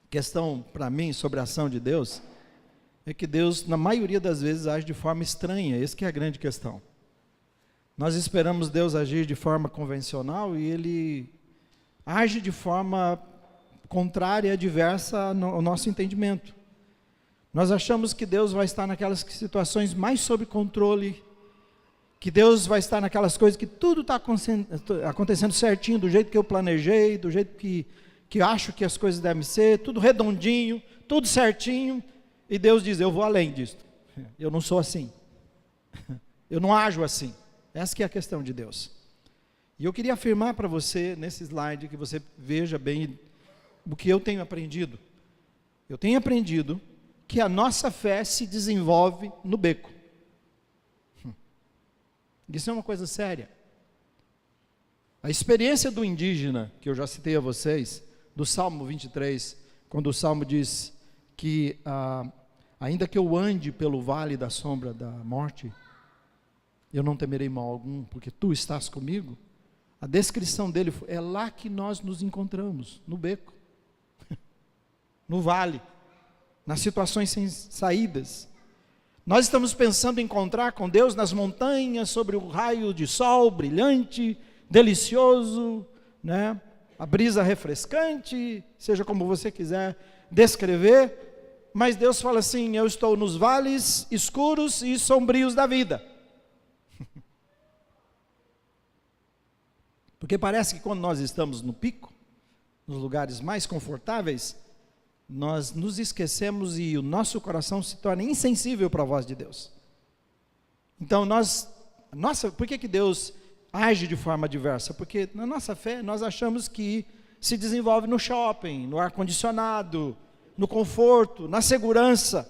questão para mim sobre a ação de Deus é que Deus, na maioria das vezes, age de forma estranha. Essa que é a grande questão. Nós esperamos Deus agir de forma convencional e Ele age de forma contrária, adversa ao nosso entendimento. Nós achamos que Deus vai estar naquelas situações mais sob controle, que Deus vai estar naquelas coisas que tudo está acontecendo certinho, do jeito que eu planejei, do jeito que acho que as coisas devem ser, tudo redondinho, tudo certinho, e Deus diz, eu vou além disso, eu não sou assim, eu não ajo assim. Essa que é a questão de Deus. E eu queria afirmar para você, nesse slide, que você veja bem o que eu tenho aprendido. Eu tenho aprendido que a nossa fé se desenvolve no beco. Isso é uma coisa séria. A experiência do indígena, que eu já citei a vocês, do Salmo 23, quando o Salmo diz que, ainda que eu ande pelo vale da sombra da morte, eu não temerei mal algum, porque tu estás comigo. A descrição dele é lá que nós nos encontramos, no beco, no vale, nas situações sem saídas. Nós estamos pensando em encontrar com Deus nas montanhas, sobre o raio de sol brilhante, delicioso, né? A brisa refrescante, seja como você quiser descrever, mas Deus fala assim, eu estou nos vales escuros e sombrios da vida. Porque parece que quando nós estamos no pico, nos lugares mais confortáveis, nós nos esquecemos e o nosso coração se torna insensível para a voz de Deus. Então por que Deus age de forma diversa? Porque na nossa fé nós achamos que se desenvolve no shopping, no ar-condicionado, no conforto, na segurança.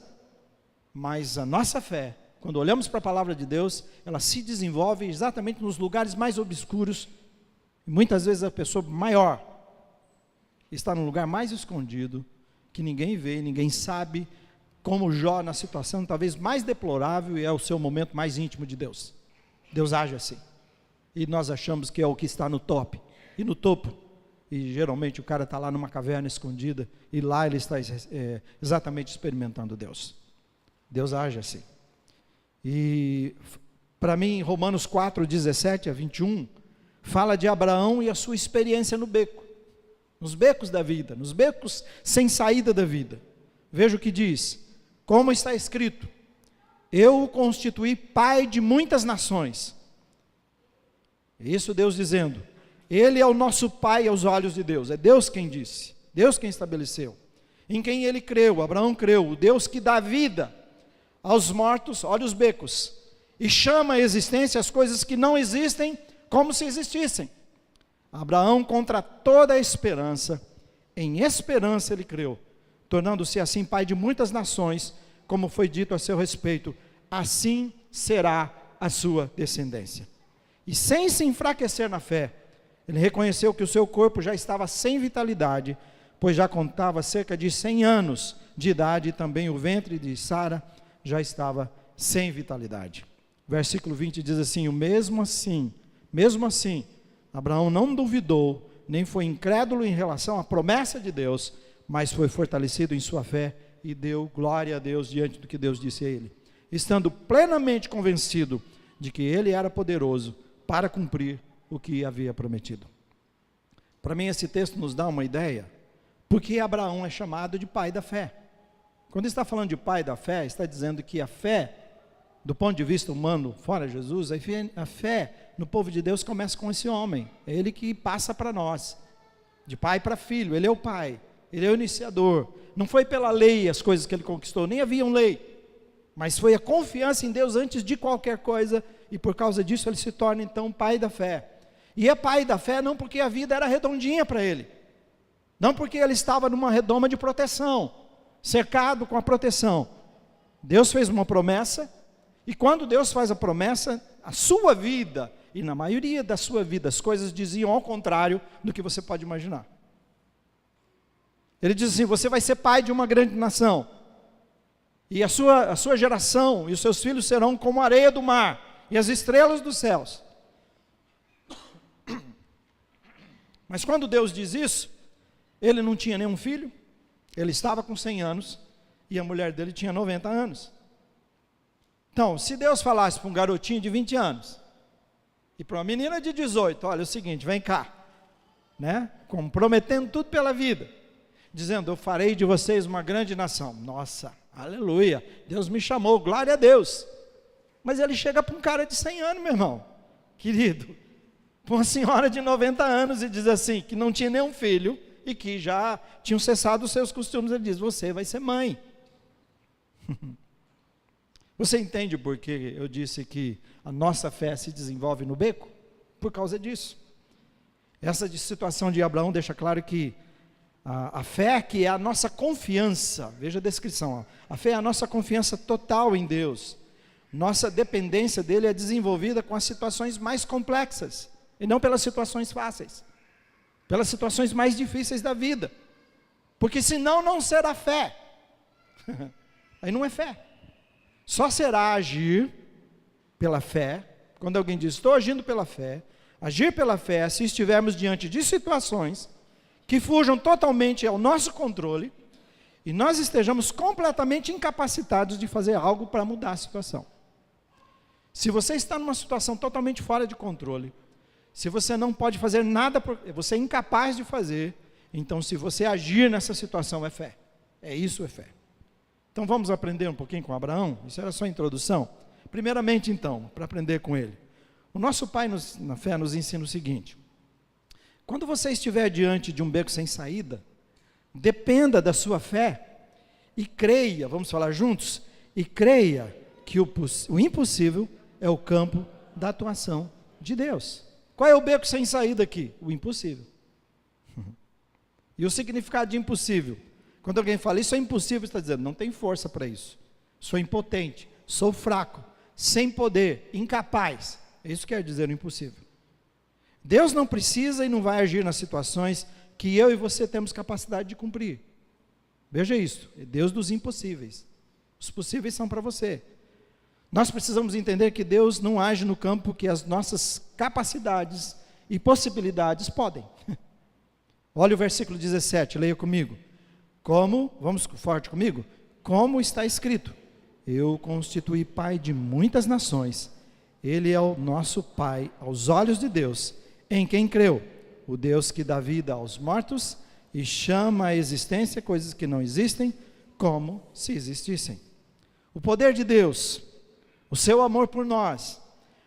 Mas a nossa fé, quando olhamos para a palavra de Deus, ela se desenvolve exatamente nos lugares mais obscuros. E muitas vezes a pessoa maior está no lugar mais escondido, que ninguém vê, ninguém sabe, como Jó na situação talvez mais deplorável, e é o seu momento mais íntimo de Deus. Deus age assim. E nós achamos que é o que está no top e no topo. E geralmente o cara está lá numa caverna escondida, e lá ele está exatamente experimentando Deus. Deus age assim. E para mim, Romanos 4, 17 a 21, fala de Abraão e a sua experiência no beco, nos becos da vida, nos becos sem saída da vida. Veja o que diz, como está escrito, eu o constituí pai de muitas nações. Isso Deus dizendo, ele é o nosso pai aos olhos de Deus, é Deus quem disse, Deus quem estabeleceu, em quem ele creu, Abraão creu, o Deus que dá vida aos mortos, olha os becos, e chama à existência as coisas que não existem, como se existissem. Abraão, contra toda a esperança, em esperança ele creu, tornando-se assim pai de muitas nações, como foi dito a seu respeito, assim será a sua descendência. E sem se enfraquecer na fé, ele reconheceu que o seu corpo já estava sem vitalidade, pois já contava cerca de 100 anos de idade, e também o ventre de Sara já estava sem vitalidade. Versículo 20 diz assim, mesmo assim, Abraão não duvidou, nem foi incrédulo em relação à promessa de Deus, mas foi fortalecido em sua fé e deu glória a Deus diante do que Deus disse a ele, estando plenamente convencido de que ele era poderoso para cumprir o que havia prometido. Para mim esse texto nos dá uma ideia, porque Abraão é chamado de pai da fé. Quando está falando de pai da fé, está dizendo que a fé, do ponto de vista humano, fora Jesus, a fé no povo de Deus começa com esse homem, é ele que passa para nós, de pai para filho, ele é o pai, ele é o iniciador, não foi pela lei as coisas que ele conquistou, nem haviam lei, mas foi a confiança em Deus antes de qualquer coisa, e por causa disso ele se torna então pai da fé, e é pai da fé não porque a vida era redondinha para ele, não porque ele estava numa redoma de proteção, cercado com a proteção. Deus fez uma promessa, e quando Deus faz a promessa, a sua vida, e na maioria da sua vida, as coisas diziam ao contrário do que você pode imaginar. Ele diz assim, você vai ser pai de uma grande nação, e a sua geração, e os seus filhos serão como a areia do mar, e as estrelas dos céus. Mas quando Deus diz isso, ele não tinha nenhum filho, Ele estava com 100 anos e a mulher dele tinha 90 anos. Então, se Deus falasse para um garotinho de 20 anos e para uma menina de 18, olha, é o seguinte, vem cá, né? Comprometendo tudo pela vida, dizendo, eu farei de vocês uma grande nação. Nossa, aleluia, Deus me chamou, glória a Deus. Mas ele chega para um cara de 100 anos, meu irmão, querido, para uma senhora de 90 anos e diz assim, que não tinha nenhum filho e que já tinham cessado os seus costumes, ele diz, você vai ser mãe. Você entende por que eu disse que a nossa fé se desenvolve no beco? Por causa disso. Essa situação de Abraão deixa claro que a fé, que é a nossa confiança, veja a descrição, a fé é a nossa confiança total em Deus. Nossa dependência dele é desenvolvida com as situações mais complexas, e não pelas situações fáceis, pelas situações mais difíceis da vida, porque senão não será fé, aí não é fé, só será agir pela fé, quando alguém diz, estou agindo pela fé, agir pela fé, se estivermos diante de situações que fujam totalmente ao nosso controle, e nós estejamos completamente incapacitados de fazer algo para mudar a situação. Se você está numa situação totalmente fora de controle, se você não pode fazer nada, você é incapaz de fazer, então se você agir nessa situação é fé. Isso é fé. Então vamos aprender um pouquinho com Abraão? Isso era só a introdução. Primeiramente então, para aprender com ele. O nosso pai na fé nos ensina o seguinte: quando você estiver diante de um beco sem saída, dependa da sua fé e creia, vamos falar juntos? E creia que o impossível é o campo da atuação de Deus. Qual é o beco sem saída aqui? O impossível. E o significado de impossível? Quando alguém fala, isso é impossível, está dizendo, não tem força para isso. Sou impotente, sou fraco, sem poder, incapaz. Isso quer dizer o impossível. Deus não precisa e não vai agir nas situações que eu e você temos capacidade de cumprir. Veja isso, é Deus dos impossíveis. Os possíveis são para você. Nós precisamos entender que Deus não age no campo que as nossas capacidades e possibilidades podem. Olha o versículo 17, leia comigo. Vamos forte comigo? Como está escrito, eu o constituí pai de muitas nações, ele é o nosso pai aos olhos de Deus, em quem creu, o Deus que dá vida aos mortos e chama à existência coisas que não existem, como se existissem. O poder de Deus, o seu amor por nós,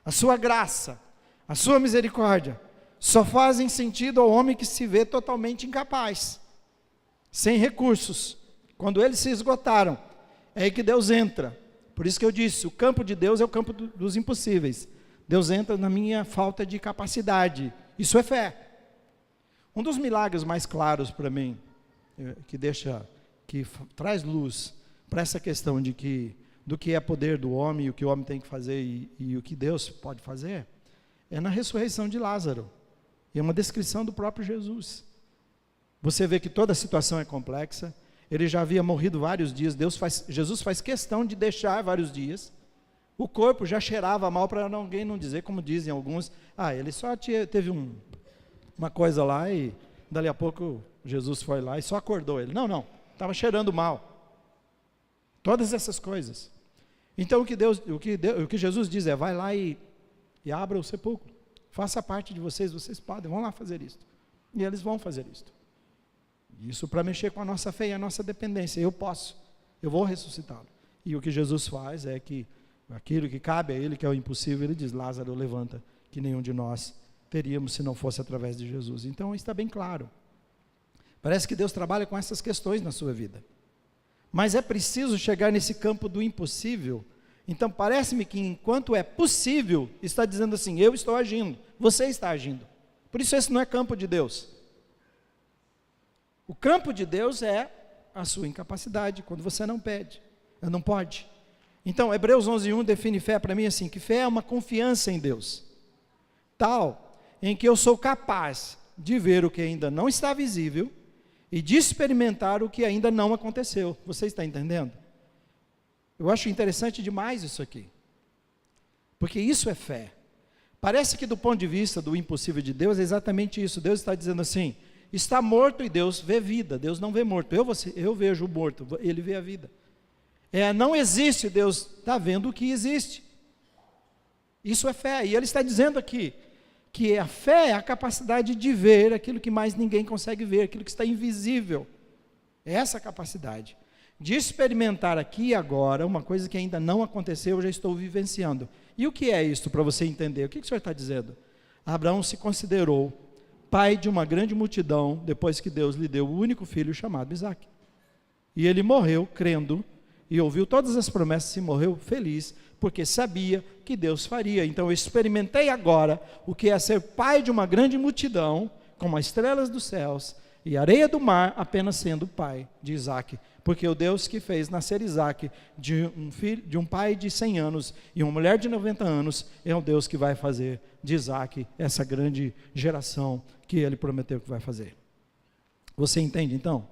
a sua graça, a sua misericórdia, só fazem sentido ao homem que se vê totalmente incapaz, sem recursos. Quando eles se esgotaram, é aí que Deus entra. Por isso que eu disse, o campo de Deus é o campo dos impossíveis. Deus entra na minha falta de capacidade. Isso é fé. Um dos milagres mais claros para mim, que traz luz para essa questão do que é poder do homem, e o que o homem tem que fazer e o que Deus pode fazer, é na ressurreição de Lázaro. E é uma descrição do próprio Jesus. Você vê que toda a situação é complexa, ele já havia morrido vários dias, Jesus faz questão de deixar vários dias, o corpo já cheirava mal, para alguém não dizer, como dizem alguns, ele só teve uma coisa lá e dali a pouco Jesus foi lá e só acordou ele. Não, estava cheirando mal. Todas essas coisas. Então o que Jesus diz é, vai lá e abra o sepulcro, faça parte de vocês podem, vão lá fazer isso. E eles vão fazer isso. Isso para mexer com a nossa fé e a nossa dependência. Eu vou ressuscitá-lo. E o que Jesus faz é que aquilo que cabe a ele, que é o impossível, ele diz, Lázaro, levanta, que nenhum de nós teríamos se não fosse através de Jesus. Então está bem claro. Parece que Deus trabalha com essas questões na sua vida. Mas é preciso chegar nesse campo do impossível. Então parece-me que enquanto é possível, está dizendo assim, eu estou agindo, você está agindo. Por isso esse não é campo de Deus. O campo de Deus é a sua incapacidade, quando você não pode. Então, Hebreus 11:1 define fé para mim assim, que fé é uma confiança em Deus, tal, em que eu sou capaz de ver o que ainda não está visível, e de experimentar o que ainda não aconteceu. Você está entendendo? Eu acho interessante demais isso aqui, porque isso é fé. Parece que do ponto de vista do impossível de Deus, é exatamente isso. Deus está dizendo assim, está morto e Deus vê vida. Deus não vê morto. Eu vejo o morto, ele vê a vida. Não existe, Deus está vendo o que existe. Isso é fé. E ele está dizendo aqui que a fé é a capacidade de ver aquilo que mais ninguém consegue ver, aquilo que está invisível. É essa capacidade de experimentar aqui e agora uma coisa que ainda não aconteceu, eu já estou vivenciando. E o que é isso para você entender? O que o senhor está dizendo? Abraão se considerou pai de uma grande multidão depois que Deus lhe deu o único filho chamado Isaque. E ele morreu crendo e ouviu todas as promessas e morreu feliz, porque sabia que Deus faria. Então eu experimentei agora o que é ser pai de uma grande multidão, como as estrelas dos céus e a areia do mar, apenas sendo pai de Isaque. Porque o Deus que fez nascer Isaque de um pai de 100 anos e uma mulher de 90 anos, é o Deus que vai fazer de Isaque essa grande geração que ele prometeu que vai fazer. Você entende então?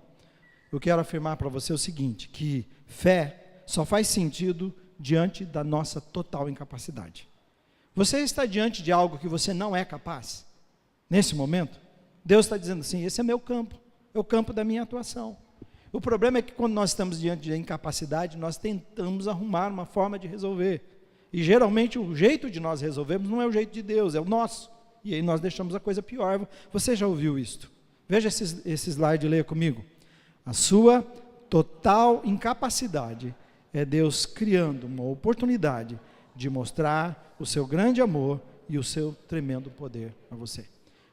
Eu quero afirmar para você o seguinte, que fé só faz sentido diante da nossa total incapacidade. Você está diante de algo que você não é capaz? Nesse momento, Deus está dizendo assim, esse é meu campo, é o campo da minha atuação. O problema é que quando nós estamos diante de incapacidade, nós tentamos arrumar uma forma de resolver. E geralmente o jeito de nós resolvermos não é o jeito de Deus, é o nosso. E aí nós deixamos a coisa pior. Você já ouviu isto? Veja esse slide e leia comigo. A sua total incapacidade é Deus criando uma oportunidade de mostrar o seu grande amor e o seu tremendo poder a você.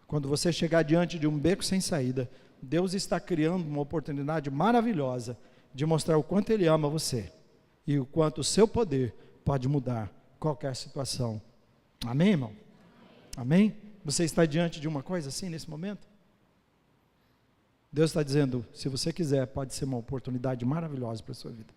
Quando você chegar diante de um beco sem saída, Deus está criando uma oportunidade maravilhosa de mostrar o quanto Ele ama você e o quanto o seu poder pode mudar qualquer situação. Amém, irmão? Amém? Você está diante de uma coisa assim nesse momento? Deus está dizendo, se você quiser, pode ser uma oportunidade maravilhosa para a sua vida.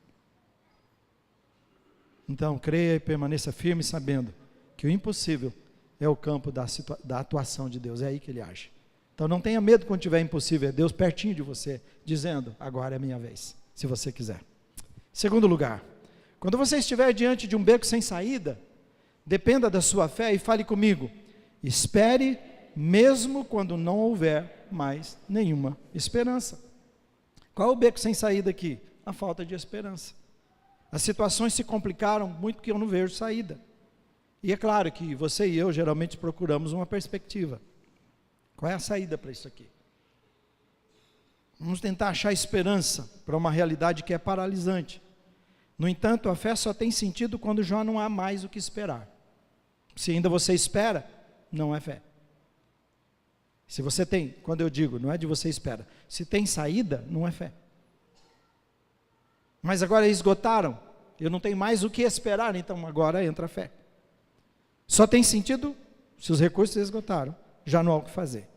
Então, creia e permaneça firme sabendo que o impossível é o campo da atuação de Deus, é aí que Ele age. Então não tenha medo quando tiver impossível, é Deus pertinho de você, dizendo, agora é a minha vez, se você quiser. Segundo lugar, quando você estiver diante de um beco sem saída, dependa da sua fé e fale comigo, espere mesmo quando não houver mais nenhuma esperança. Qual é o beco sem saída aqui? A falta de esperança. As situações se complicaram muito porque eu não vejo saída. E é claro que você e eu geralmente procuramos uma perspectiva. Qual é a saída para isso aqui? Vamos tentar achar esperança para uma realidade que é paralisante. No entanto, a fé só tem sentido quando já não há mais o que esperar. Se ainda você espera, não é fé. Se você tem, quando eu digo, não é de você espera, se tem saída, não é fé. Mas agora esgotaram, eu não tenho mais o que esperar, então agora entra a fé. Só tem sentido se os recursos esgotaram, já não há o que fazer,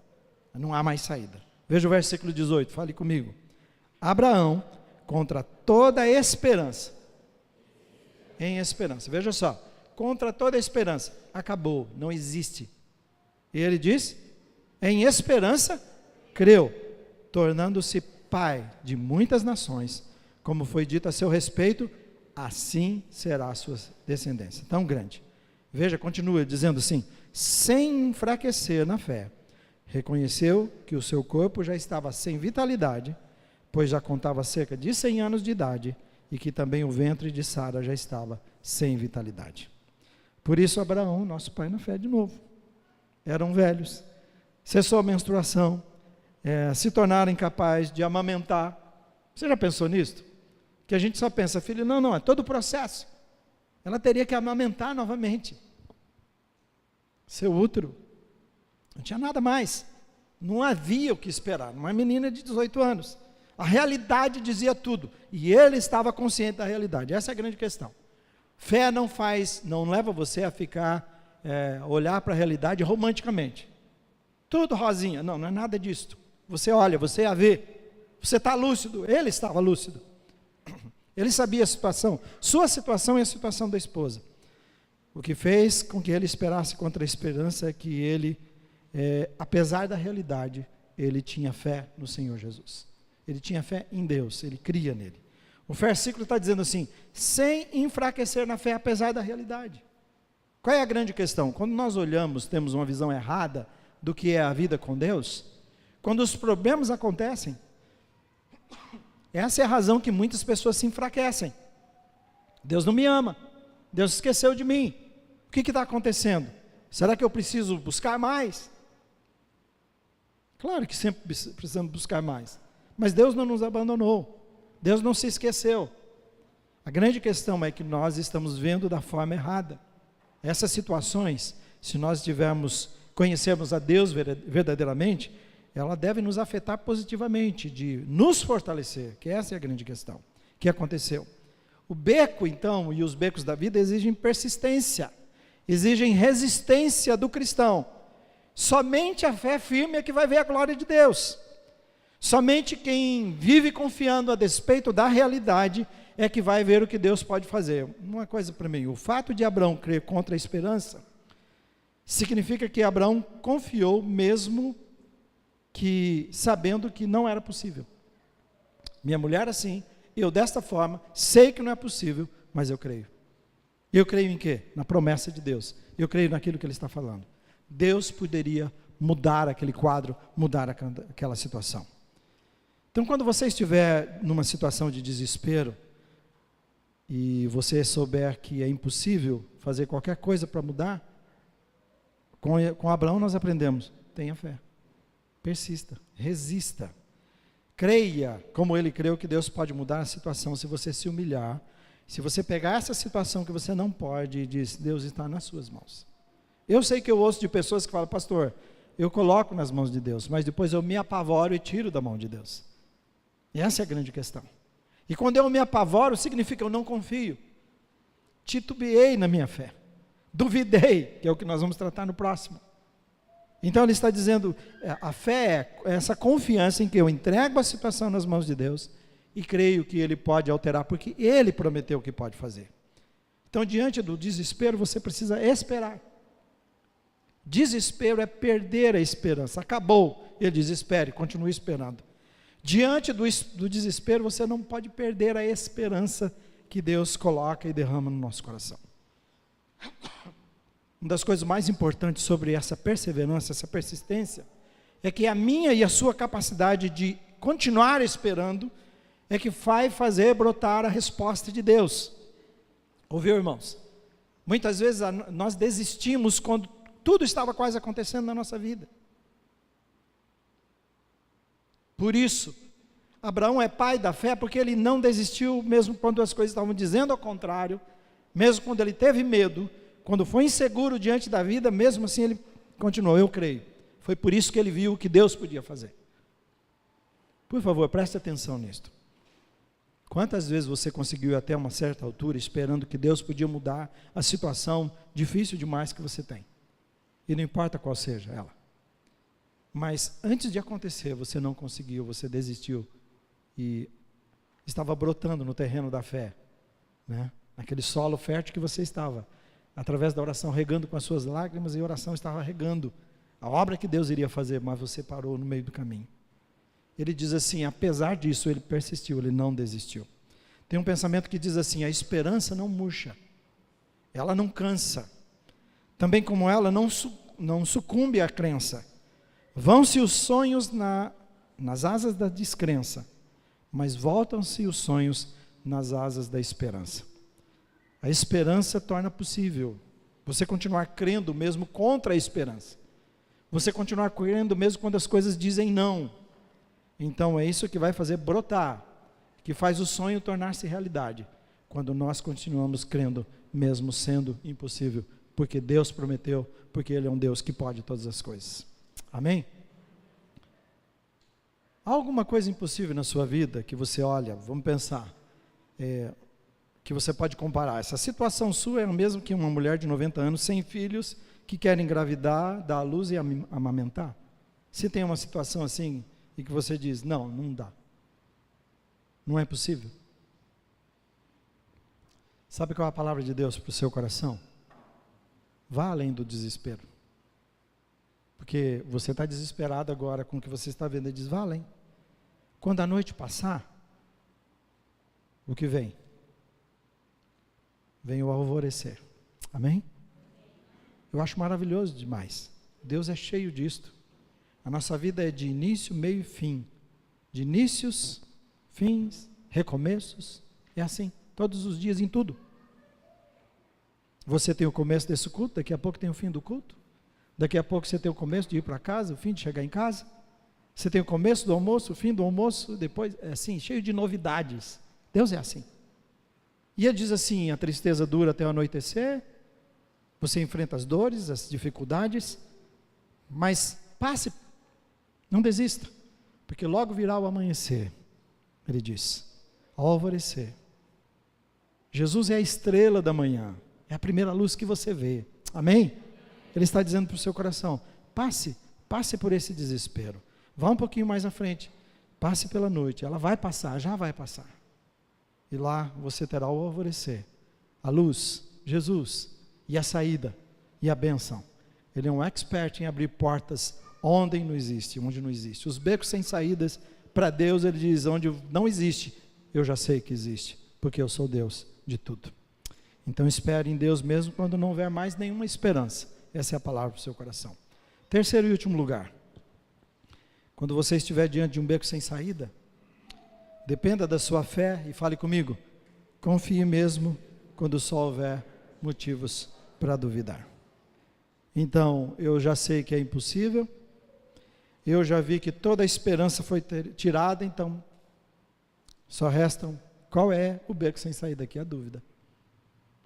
não há mais saída. Veja o versículo 18, fale comigo. Abraão, contra toda esperança, em esperança, veja só, contra toda esperança, acabou, não existe. E ele diz, em esperança, creu, tornando-se pai de muitas nações, como foi dito a seu respeito, assim será a sua descendência. Tão grande. Veja, continua dizendo assim, sem enfraquecer na fé, reconheceu que o seu corpo já estava sem vitalidade, pois já contava cerca de 100 anos de idade, e que também o ventre de Sara já estava sem vitalidade. Por isso Abraão, nosso pai na fé de novo, eram velhos, cessou a menstruação, se tornaram incapazes de amamentar. Você já pensou nisso? Que a gente só pensa, filho, não, é todo o processo. Ela teria que amamentar novamente. Seu útero, não tinha nada mais. Não havia o que esperar. Uma menina de 18 anos. A realidade dizia tudo. E ele estava consciente da realidade. Essa é a grande questão. Fé não leva você a ficar, olhar para a realidade romanticamente. Tudo rosinha. Não é nada disso. Você olha, você a vê. Você está lúcido. Ele estava lúcido. Ele sabia a situação, sua situação e a situação da esposa. O que fez com que ele esperasse contra a esperança é que ele, apesar da realidade, ele tinha fé no Senhor Jesus. Ele tinha fé em Deus, ele cria nele. O versículo está dizendo assim, sem enfraquecer na fé, apesar da realidade. Qual é a grande questão? Quando nós olhamos, temos uma visão errada do que é a vida com Deus, quando os problemas acontecem, essa é a razão que muitas pessoas se enfraquecem. Deus não me ama, Deus esqueceu de mim, o que está acontecendo? Será que eu preciso buscar mais? Claro que sempre precisamos buscar mais, mas Deus não nos abandonou, Deus não se esqueceu. A grande questão é que nós estamos vendo da forma errada. Essas situações, se nós conhecermos a Deus verdadeiramente, ela deve nos afetar positivamente, de nos fortalecer, que essa é a grande questão. O que aconteceu? O beco, então, e os becos da vida exigem persistência, exigem resistência do cristão. Somente a fé firme é que vai ver a glória de Deus. Somente quem vive confiando a despeito da realidade é que vai ver o que Deus pode fazer. Uma coisa para mim, o fato de Abraão crer contra a esperança, significa que Abraão confiou mesmo que sabendo que não era possível. Minha mulher assim, eu desta forma, sei que não é possível, mas eu creio. Eu creio em quê? Na promessa de Deus. Eu creio naquilo que Ele está falando. Deus poderia mudar aquele quadro, mudar aquela situação. Então, quando você estiver numa situação de desespero, e você souber que é impossível fazer qualquer coisa para mudar, com Abraão nós aprendemos, tenha fé, persista, resista, creia, como ele creu que Deus pode mudar a situação, se você se humilhar, se você pegar essa situação que você não pode e diz, Deus está nas suas mãos. Eu sei que eu ouço de pessoas que falam, pastor, eu coloco nas mãos de Deus, mas depois eu me apavoro e tiro da mão de Deus. E essa é a grande questão. E quando eu me apavoro, significa que eu não confio, titubeei na minha fé, duvidei, que é o que nós vamos tratar no próximo. Então ele está dizendo, a fé é essa confiança em que eu entrego a situação nas mãos de Deus, e creio que Ele pode alterar, porque Ele prometeu que pode fazer. Então diante do desespero, você precisa esperar. Desespero é perder a esperança, acabou, ele diz, espere, continue esperando. Diante do desespero, você não pode perder a esperança que Deus coloca e derrama no nosso coração. Uma das coisas mais importantes sobre essa perseverança, essa persistência, é que a minha e a sua capacidade de continuar esperando, é que vai fazer brotar a resposta de Deus. Ouviu, irmãos? Muitas vezes nós desistimos quando tudo estava quase acontecendo na nossa vida. Por isso, Abraão é pai da fé, porque ele não desistiu, mesmo quando as coisas estavam dizendo ao contrário, mesmo quando ele teve medo, quando foi inseguro diante da vida, mesmo assim ele continuou, eu creio. Foi por isso que ele viu o que Deus podia fazer. Por favor, preste atenção nisto. Quantas vezes você conseguiu ir até uma certa altura, esperando que Deus podia mudar a situação difícil demais que você tem? E não importa qual seja ela. Mas antes de acontecer, você não conseguiu, você desistiu e estava brotando no terreno da fé, né? Naquele solo fértil que você estava, através da oração, regando com as suas lágrimas, e a oração estava regando a obra que Deus iria fazer, mas você parou no meio do caminho. Ele diz assim, apesar disso, ele persistiu, ele não desistiu. Tem um pensamento que diz assim, a esperança não murcha, ela não cansa, também como ela não sucumbe à crença. Vão-se os sonhos nas asas da descrença, mas voltam-se os sonhos nas asas da esperança. A esperança torna possível você continuar crendo mesmo contra a esperança. Você continuar crendo mesmo quando as coisas dizem não. Então é isso que vai fazer brotar, que faz o sonho tornar-se realidade, quando nós continuamos crendo, mesmo sendo impossível, porque Deus prometeu, porque Ele é um Deus que pode todas as coisas. Amém? Há alguma coisa impossível na sua vida que você olha, vamos pensar, que você pode comparar? Essa situação sua é a mesma que uma mulher de 90 anos, sem filhos, que quer engravidar, dar à luz e amamentar? Se tem uma situação assim, e que você diz, não dá, não é possível. Sabe qual é a palavra de Deus para o seu coração? Vá além do desespero. Porque você está desesperado agora com o que você está vendo, ele diz, vá além. Quando a noite passar, o que vem? Vem o alvorecer. Amém? Eu acho maravilhoso demais. Deus é cheio disto. A nossa vida é de início, meio e fim. De inícios, fins, recomeços. É assim, todos os dias, em tudo. Você tem o começo desse culto, daqui a pouco tem o fim do culto. Daqui a pouco você tem o começo de ir para casa, o fim de chegar em casa. Você tem o começo do almoço, o fim do almoço, depois, é assim, cheio de novidades. Deus é assim. E ele diz assim, a tristeza dura até o anoitecer, você enfrenta as dores, as dificuldades, mas passe, não desista, porque logo virá o amanhecer, ele diz, ao alvorecer. Jesus é a estrela da manhã, é a primeira luz que você vê, amém? Ele está dizendo para o seu coração, passe por esse desespero, vá um pouquinho mais à frente, passe pela noite, ela vai passar, já vai passar, e lá você terá o alvorecer, a luz, Jesus, e a saída, e a bênção. Ele é um expert em abrir portas onde não existe, os becos sem saídas, para Deus ele diz, onde não existe, eu já sei que existe, porque eu sou Deus de tudo. Então espere em Deus mesmo quando não houver mais nenhuma esperança. Essa é a palavra para o seu coração. Terceiro e último lugar. Quando você estiver diante de um beco sem saída, dependa da sua fé e fale comigo. Confie mesmo quando só houver motivos para duvidar. Então, eu já sei que é impossível. Eu já vi que toda a esperança foi tirada, então só restam, qual é o beco sem saída aqui? A dúvida.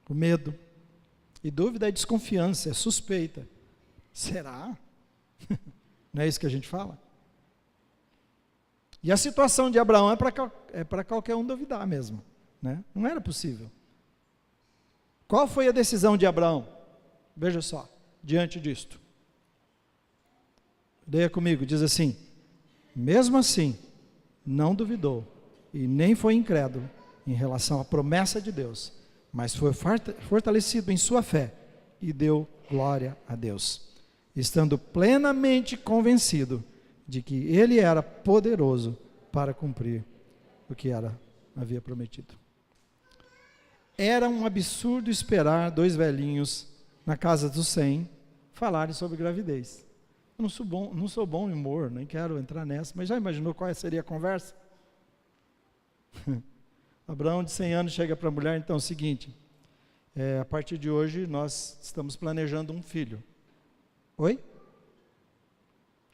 O medo. E dúvida é desconfiança, é suspeita. Será? Não é isso que a gente fala? E a situação de Abraão é para qualquer um duvidar mesmo, né? Não era possível. Qual foi a decisão de Abraão? Veja só, diante disto. Leia comigo, diz assim, mesmo assim, não duvidou e nem foi incrédulo em relação à promessa de Deus, mas foi fortalecido em sua fé e deu glória a Deus, estando plenamente convencido de que Ele era poderoso para cumprir o que havia prometido. Era um absurdo esperar dois velhinhos na casa dos 100 falarem sobre gravidez. Eu não sou bom em humor, nem quero entrar nessa, mas já imaginou qual seria a conversa? Abraão de 100 anos chega para a mulher, então é o seguinte, a partir de hoje nós estamos planejando um filho. Oi?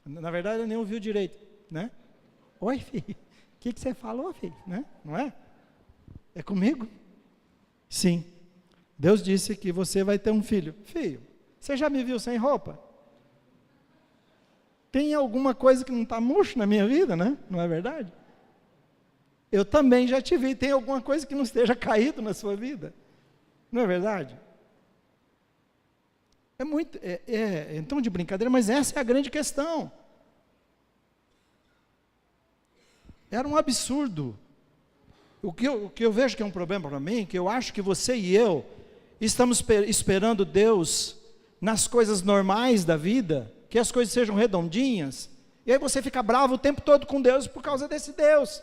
Na verdade ele nem ouviu direito, né? Oi, filho, o que você falou, filho? Né? Não é? É comigo? Sim. Deus disse que você vai ter um filho. Filho, você já me viu sem roupa? Tem alguma coisa que não está murcho na minha vida, né? Não é verdade? Eu também já te vi. Tem alguma coisa que não esteja caído na sua vida? Não é verdade? É muito, então de brincadeira, mas essa é a grande questão. Era um absurdo. O que eu vejo que é um problema para mim, que eu acho que você e eu estamos esperando Deus nas coisas normais da vida, que as coisas sejam redondinhas, e aí você fica bravo o tempo todo com Deus por causa desse Deus.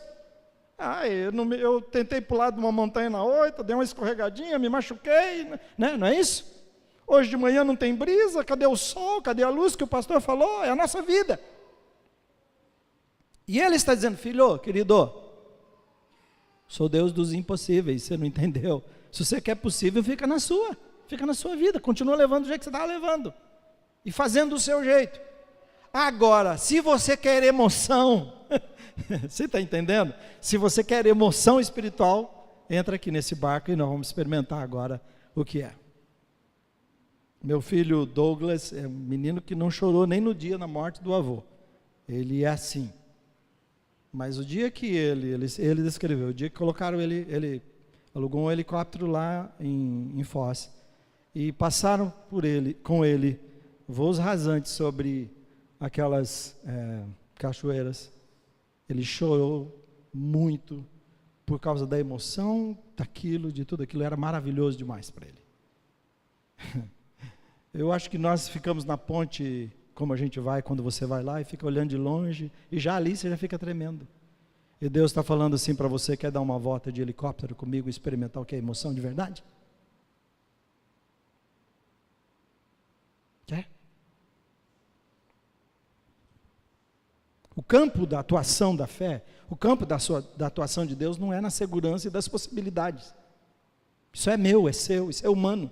Eu tentei pular de uma montanha na outra, dei uma escorregadinha, me machuquei, né? Não é isso? Hoje de manhã não tem brisa, cadê o sol, cadê a luz que o pastor falou? É a nossa vida. E ele está dizendo, filho, querido, sou Deus dos impossíveis, você não entendeu? Se você quer possível, fica na sua vida, continua levando do jeito que você estava levando, e fazendo do seu jeito. Agora, se você quer emoção, você está entendendo? Se você quer emoção espiritual, entra aqui nesse barco e nós vamos experimentar agora o que é. Meu filho Douglas é um menino que não chorou nem no dia da morte do avô. Ele é assim. Mas o dia que ele descreveu, o dia que colocaram ele alugou um helicóptero lá em Foz, e passaram com ele, voos rasantes sobre aquelas cachoeiras. Ele chorou muito, por causa da emoção, de tudo aquilo, era maravilhoso demais para ele. Eu acho que nós ficamos na ponte, como a gente vai, quando você vai lá, e fica olhando de longe, e já ali você já fica tremendo. E Deus está falando assim para você, quer dar uma volta de helicóptero comigo e experimentar o que é emoção de verdade? Quer? O campo da atuação da fé, o campo da atuação de Deus não é na segurança e das possibilidades. Isso é meu, é seu, isso é humano.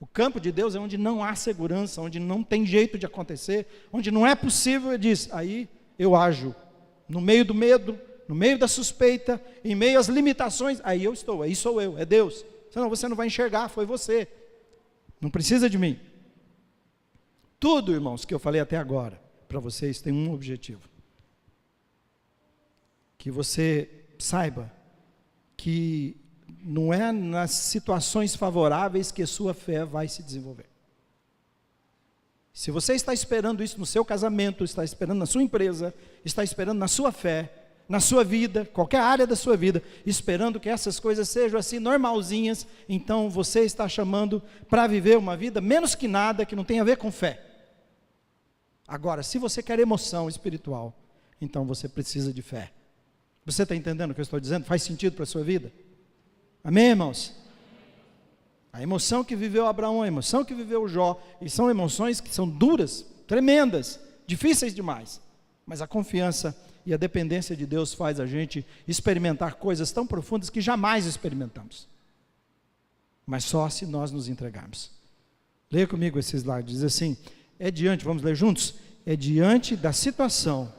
O campo de Deus é onde não há segurança, onde não tem jeito de acontecer, onde não é possível, ele diz, aí eu ajo. No meio do medo, no meio da suspeita, em meio às limitações, aí eu estou, aí sou eu, é Deus. Senão você não vai enxergar, foi você. Não precisa de mim. Tudo, irmãos, que eu falei até agora, para vocês, tem um objetivo. Que você saiba que não é nas situações favoráveis que a sua fé vai se desenvolver. Se você está esperando isso no seu casamento, está esperando na sua empresa, está esperando na sua fé, na sua vida, qualquer área da sua vida, esperando que essas coisas sejam assim normalzinhas, então você está chamando para viver uma vida menos que nada, que não tem a ver com fé. Agora, se você quer emoção espiritual, então você precisa de fé. Você está entendendo o que eu estou dizendo? Faz sentido para a sua vida? Amém, irmãos? A emoção que viveu Abraão, a emoção que viveu Jó, e são emoções que são duras, tremendas, difíceis demais, mas a confiança e a dependência de Deus faz a gente experimentar coisas tão profundas que jamais experimentamos, mas só se nós nos entregarmos. Leia comigo esse slide, diz assim, vamos ler juntos? É diante da situação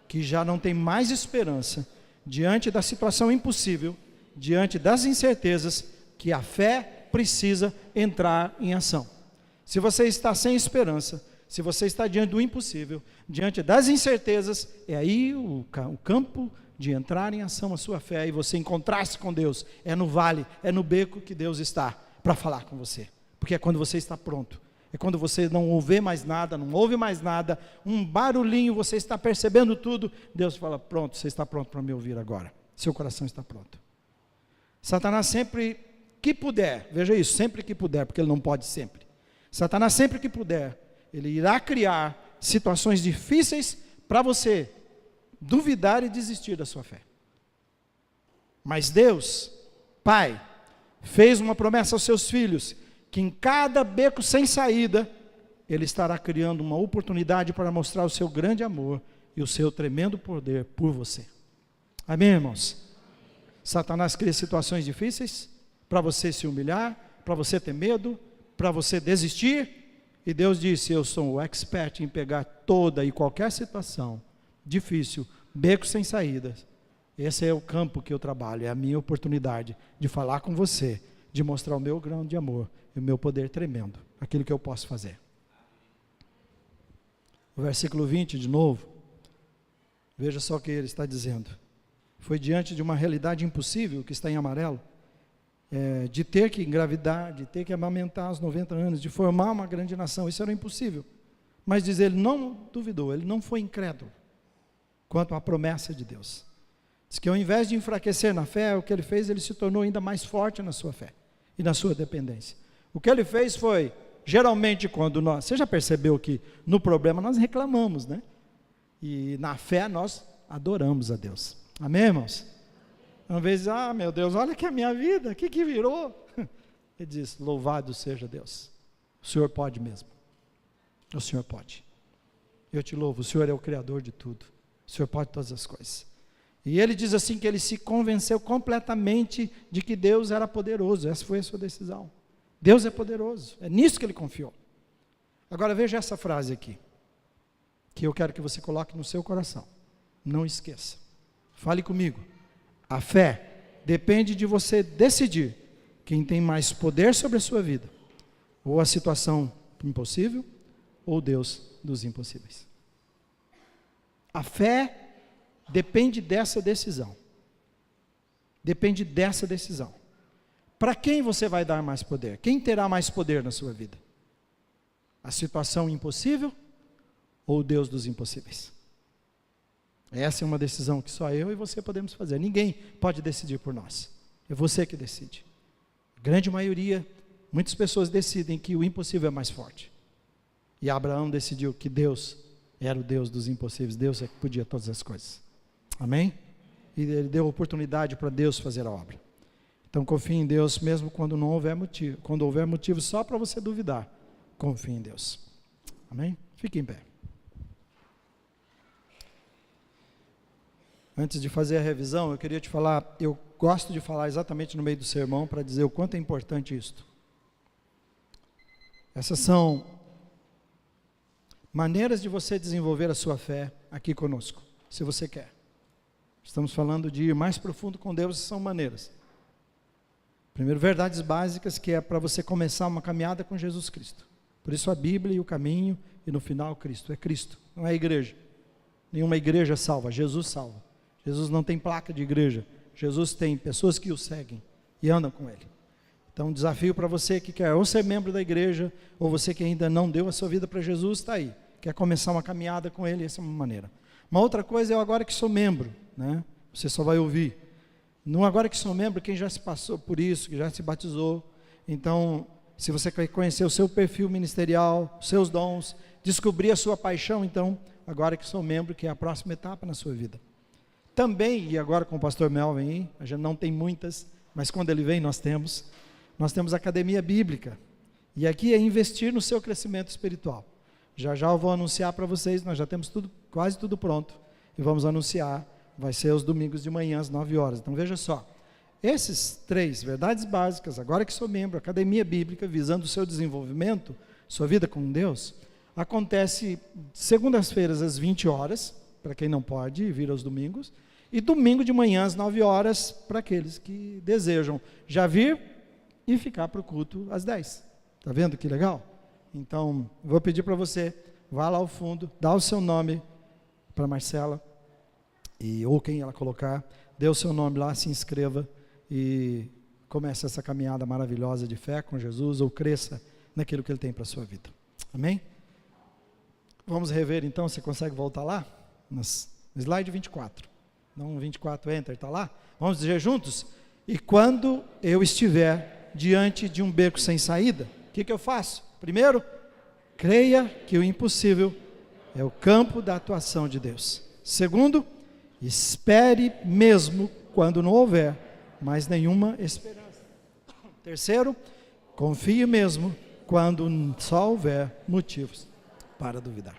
que já não tem mais esperança, diante da situação impossível, diante das incertezas, que a fé precisa entrar em ação. Se você está sem esperança, se você está diante do impossível, diante das incertezas, é aí o campo de entrar em ação a sua fé, e você encontrar-se com Deus, é no vale, é no beco que Deus está para falar com você, porque é quando você está pronto, é quando você não ouve mais nada, não ouve mais nada, um barulhinho, você está percebendo tudo, Deus fala, pronto, você está pronto para me ouvir agora, seu coração está pronto. Satanás sempre que puder, veja isso, sempre que puder, porque ele não pode sempre. Satanás sempre que puder, ele irá criar situações difíceis para você duvidar e desistir da sua fé. Mas Deus, Pai, fez uma promessa aos seus filhos, que em cada beco sem saída, Ele estará criando uma oportunidade para mostrar o seu grande amor e o seu tremendo poder por você. Amém, irmãos? Satanás cria situações difíceis para você se humilhar, para você ter medo, para você desistir, e Deus disse, eu sou o expert em pegar toda e qualquer situação difícil, beco sem saídas. Esse é o campo que eu trabalho, é a minha oportunidade de falar com você, de mostrar o meu grão de amor e o meu poder tremendo, aquilo que eu posso fazer. O versículo 20 de novo, veja só o que ele está dizendo. Foi diante de uma realidade impossível, que está em amarelo, de ter que engravidar, de ter que amamentar aos 90 anos, de formar uma grande nação, isso era impossível. Mas diz, ele não duvidou, ele não foi incrédulo quanto à promessa de Deus. Diz que ao invés de enfraquecer na fé, o que ele fez, ele se tornou ainda mais forte na sua fé e na sua dependência. O que ele fez foi, geralmente quando você já percebeu que no problema nós reclamamos, né? E na fé nós adoramos a Deus. Amém, irmãos? Uma vez, meu Deus, olha que a minha vida, o que virou? Ele diz, louvado seja Deus, o Senhor pode mesmo, o Senhor pode, eu te louvo, o Senhor é o Criador de tudo, o Senhor pode todas as coisas. E ele diz assim, que ele se convenceu completamente de que Deus era poderoso, essa foi a sua decisão, Deus é poderoso, é nisso que ele confiou. Agora veja essa frase aqui, que eu quero que você coloque no seu coração, não esqueça, fale comigo. A fé depende de você decidir quem tem mais poder sobre a sua vida, ou a situação impossível, ou Deus dos impossíveis. A fé depende dessa decisão. Depende dessa decisão. Para quem você vai dar mais poder? Quem terá mais poder na sua vida? A situação impossível ou Deus dos impossíveis? Essa é uma decisão que só eu e você podemos fazer. Ninguém pode decidir por nós. É você que decide. A grande maioria, muitas pessoas decidem que o impossível é mais forte. E Abraão decidiu que Deus era o Deus dos impossíveis. Deus é que podia todas as coisas. Amém? E ele deu oportunidade para Deus fazer a obra. Então confie em Deus mesmo quando não houver motivo. Quando houver motivo só para você duvidar, confie em Deus. Amém? Fique em pé. Antes de fazer a revisão, eu queria te falar, eu gosto de falar exatamente no meio do sermão para dizer o quanto é importante isto. Essas são maneiras de você desenvolver a sua fé aqui conosco, se você quer. Estamos falando de ir mais profundo com Deus, são maneiras. Primeiro, verdades básicas, que é para você começar uma caminhada com Jesus Cristo. Por isso a Bíblia e o caminho, e no final Cristo. É Cristo, não é a igreja. Nenhuma igreja salva, Jesus salva. Jesus não tem placa de igreja. Jesus tem pessoas que o seguem e andam com Ele. Então, um desafio para você que quer ou ser membro da igreja, ou você que ainda não deu a sua vida para Jesus, está aí. Quer começar uma caminhada com Ele, essa é uma maneira. Uma outra coisa é eu agora que sou membro, né? Você só vai ouvir. Não agora que sou membro, quem já se passou por isso, que já se batizou. Então, se você quer conhecer o seu perfil ministerial, seus dons, descobrir a sua paixão, então, agora que sou membro, que é a próxima etapa na sua vida. Também, e agora com o pastor Melvin aí, a gente não tem muitas, mas quando ele vem nós temos a academia bíblica. E aqui é investir no seu crescimento espiritual. Já já eu vou anunciar para vocês, nós já temos quase tudo pronto. E vamos anunciar, vai ser os domingos de manhã às 9 horas. Então veja só, esses 3 verdades básicas, agora que sou membro, academia bíblica, visando o seu desenvolvimento, sua vida com Deus, acontece segundas-feiras às 20 horas, para quem não pode vir aos domingos, e domingo de manhã às 9 horas, para aqueles que desejam já vir e ficar para o culto às 10. Está vendo que legal? Então, vou pedir para você, vá lá ao fundo, dá o seu nome para Marcela, ou quem ela colocar, dê o seu nome lá, se inscreva e comece essa caminhada maravilhosa de fé com Jesus, ou cresça naquilo que Ele tem para a sua vida. Amém? Vamos rever então, você consegue voltar lá? No slide 24. Não 24, enter, está lá? Vamos dizer juntos? E quando eu estiver diante de um beco sem saída, o que eu faço? Primeiro, creia que o impossível é o campo da atuação de Deus. Segundo, espere mesmo quando não houver mais nenhuma esperança. Terceiro, confie mesmo quando só houver motivos para duvidar.